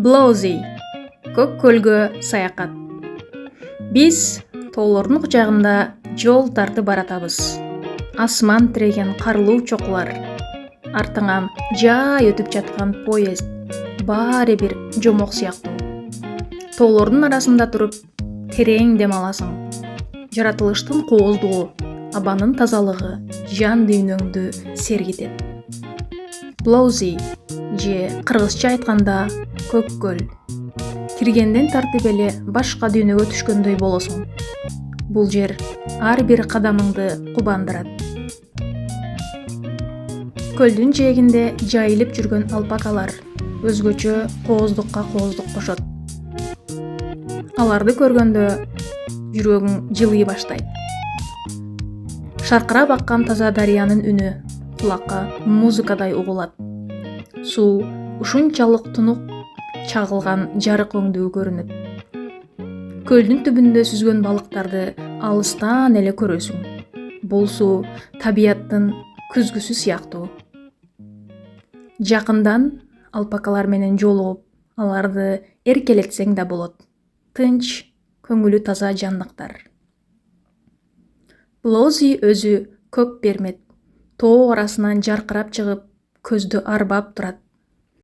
Блоузи көк көлгө саякат. Биз тоолордун кучагында жол тартып баратабыз. Асман тиреген карлуу чокулар, артыңан жай өтүп жаткан поезд, баары бир жомок сыяктуу. Тоолордун арасында туруп терең дем аласың. Жаратылыштын кооздугу, абанын тазалыгы жан дүйнөңдү сергитет. Блоузи же кыргызча айтканда көк көл. Киргенден тартып эле башка дүйнөгө түшкөндөй болосуң. Бул жер ар бир кадамыңды кубандырат. Көлдүн жээгинде жайылып жүргөн алпакалар өзгөчө кооздукка кооздук кошот. Аларды көргөндө жүрөгүң жылый баштайт. Шаркырап аккан таза дарыянын үнү кулакка музыкадай угулат. Суу ушунчалык тунук чагылган жарык өңдүү көрүнөт. Көлдүн түбүндө сүзгөн балыктарды алыстан эле көрөсүң. Бул суу табияттын күзгүсү сыяктуу. Жакындан алпакалар менен жолугуп, аларды эркелетсең да болот. Тынч, көңүлү таза жандыктар. Блоузи өзү көк пермет, тоо арасынан жаркырап чыгып, көздү арбап турат.